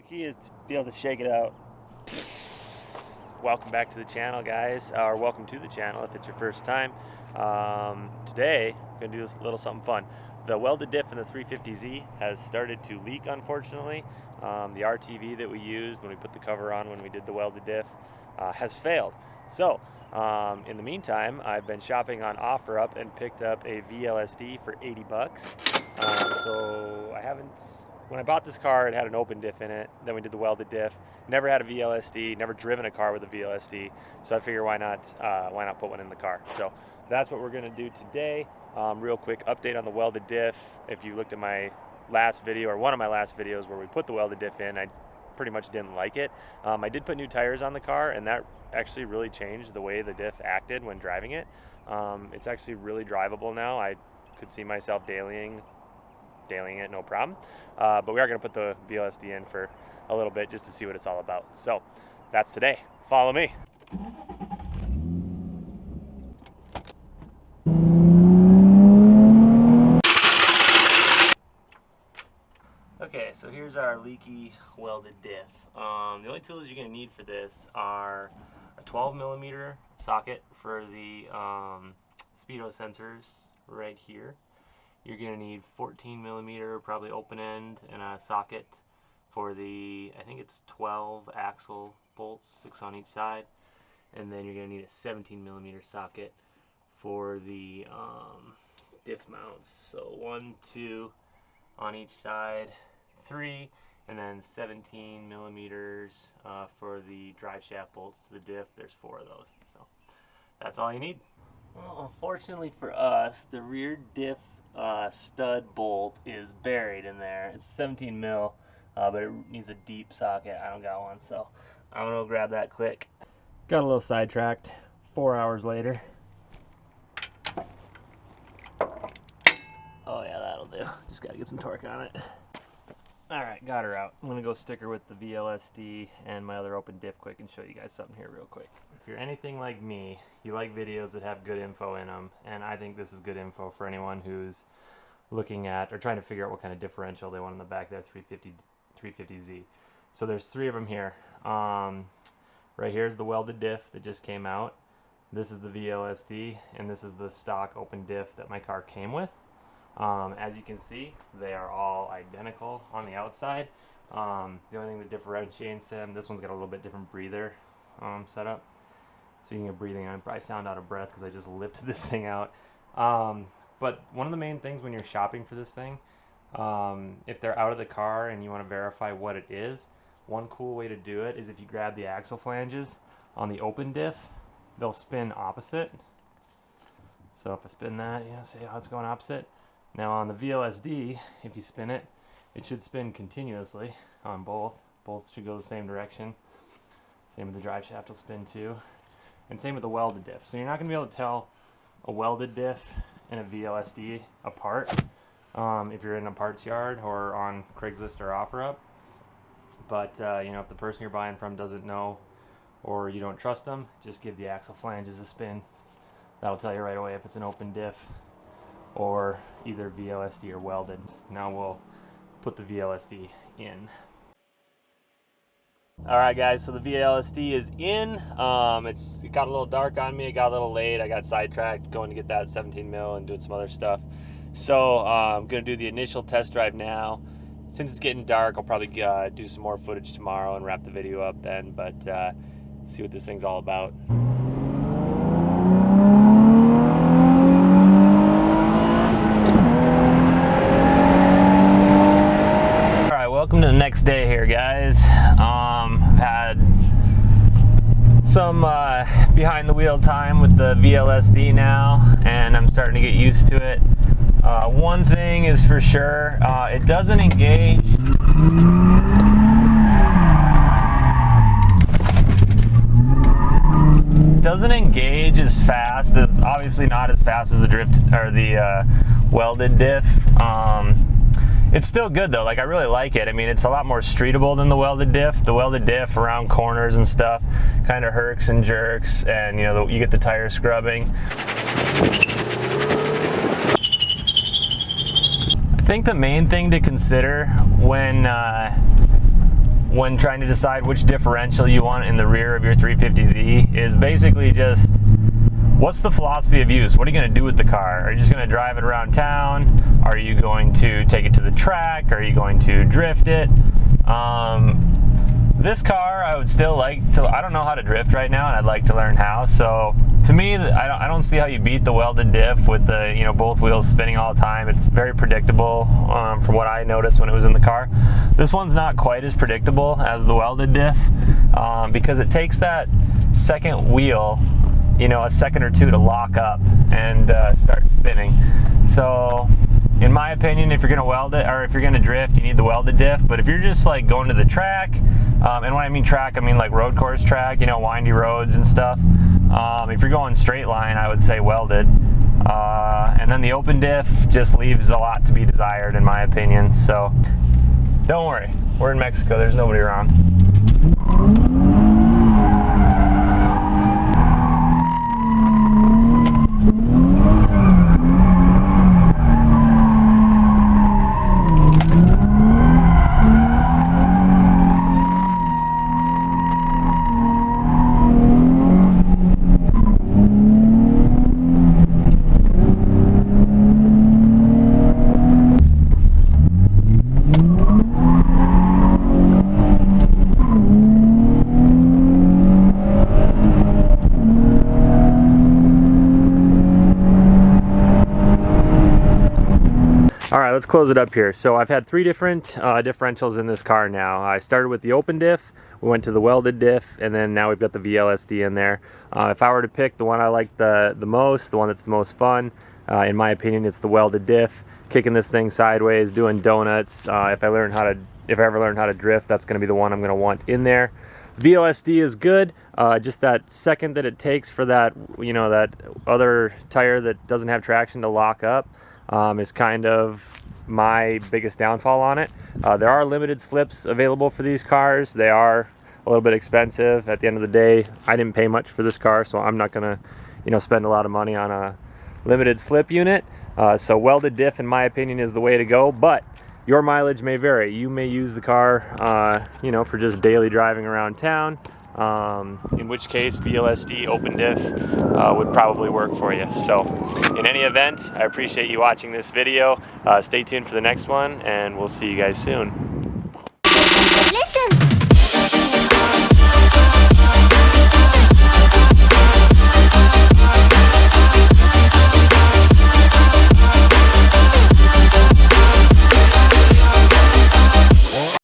key is to be able to shake it out. Welcome back to the channel, guys, or welcome to the channel if it's your first time. Today I'm gonna do a little something fun. The welded diff in the 350Z has started to leak, unfortunately. The RTV that we used when we put the cover on when we did the welded diff has failed. So in the meantime, I've been shopping on OfferUp and picked up a Vlsd for 80 bucks. So I haven't, when I bought this car, it had an open diff in it. Then we did the welded diff. Never had a Vlsd, never driven a car with a Vlsd. So I figure why not put one in the car. So that's what we're gonna do today. Real quick update on the welded diff. If you looked at my last video, or one of my last videos where we put the welded diff in, I pretty much didn't like it. I did put new tires on the car, and that actually really changed the way the diff acted when driving it. It's actually really drivable now. I could see myself dailying it, no problem. But we are going to put the Vlsd in for a little bit just to see what it's all about. So that's today. Follow me. Okay, so here's our leaky welded diff. The only tools you're going to need for this are a 12mm socket for the speedo sensors right here. You're going to need 14mm, probably open end, and a socket for the, I think it's 12 axle bolts, 6 on each side. And then you're going to need a 17mm socket for the diff mounts. So 1, 2 on each side, 3, and then 17mm for the drive shaft bolts to the diff. There's 4 of those. So that's all you need. Well, unfortunately for us, the rear diff stud bolt is buried in there. It's 17 mil, but it needs a deep socket. I don't got one, so I'm gonna go grab that quick. Got a little sidetracked. 4 hours later. Oh yeah, that'll do. Just gotta get some torque on it. Alright, got her out. I'm gonna go stick her with the Vlsd and my other open diff quick and show you guys something here real quick. If you're anything like me, you like videos that have good info in them, and I think this is good info for anyone who's looking at or trying to figure out what kind of differential they want in the back of their 350Z. So there's 3 of them here. Right here's the welded diff that just came out. This is the Vlsd, and this is the stock open diff that my car came with. As you can see, they are all identical on the outside. The only thing that differentiates them, this one's got a little bit different breather setup. So you can get breathing on. I probably sound out of breath because I just lifted this thing out. But one of the main things when you're shopping for this thing, if they're out of the car and you want to verify what it is, one cool way to do it is if you grab the axle flanges on the open diff, they'll spin opposite. So if I spin that, you know, see how it's going opposite? Now on the Vlsd, if you spin it, it should spin continuously on both. Both should go the same direction. Same with the drive shaft will spin too. And same with the welded diff. So you're not going to be able to tell a welded diff and a Vlsd apart if you're in a parts yard or on Craigslist or OfferUp. But you know, if the person you're buying from doesn't know or you don't trust them, just give the axle flanges a spin. That'll tell you right away if it's an open diff or either Vlsd or welded. Now we'll put the Vlsd in. Alright guys, so the Vlsd is in. It got a little dark on me, it got a little late, I got sidetracked going to get that 17 mil and doing some other stuff. So I'm going to do the initial test drive now. Since it's getting dark, I'll probably do some more footage tomorrow and wrap the video up then, but see what this thing's all about. Welcome to the next day here, guys. I've had some behind the wheel time with the Vlsd now, and I'm starting to get used to it. One thing is for sure, it doesn't engage. It doesn't engage as fast as, obviously not as fast as the drift or the welded diff. It's still good though, like I really like it. I mean, it's a lot more streetable than the welded diff. The welded diff around corners and stuff kind of herks and jerks, and you know, you get the tire scrubbing. I think the main thing to consider when when trying to decide which differential you want in the rear of your 350Z is basically just, what's the philosophy of use? What are you going to do with the car? Are you just going to drive it around town? Are you going to take it to the track? Are you going to drift it? This car, I would still like to, I don't know how to drift right now, and I'd like to learn how. So to me, I don't see how you beat the welded diff with the, you know, both wheels spinning all the time. It's very predictable from what I noticed when it was in the car. This one's not quite as predictable as the welded diff because it takes that second wheel, you know, a second or two to lock up and start spinning. So in my opinion, if you're going to weld it, or if you're going to drift, you need the welded diff. But if you're just like going to the track, and when I mean track, I mean like road course track, you know, windy roads and stuff. If you're going straight line, I would say welded. And then the open diff just leaves a lot to be desired, in my opinion. So don't worry, we're in Mexico, there's nobody around. All right, let's close it up here. So I've had 3 different differentials in this car now. I started with the open diff, we went to the welded diff, and then now we've got the Vlsd in there. If I were to pick the one I like the most, the one that's the most fun, in my opinion, it's the welded diff. Kicking this thing sideways, doing donuts. If I ever learn how to drift, that's going to be the one I'm going to want in there. Vlsd is good. Just that second that it takes for that, you know, that other tire that doesn't have traction to lock up. Is kind of my biggest downfall on it. There are limited slips available for these cars. They are a little bit expensive. At the end of the day, I didn't pay much for this car, so I'm not gonna, you know, spend a lot of money on a limited slip unit. So welded diff, in my opinion, is the way to go, but your mileage may vary. You may use the car, you know, for just daily driving around town. In which case Vlsd open diff would probably work for you. So in any event, I appreciate you watching this video. Stay tuned for the next one, and we'll see you guys soon.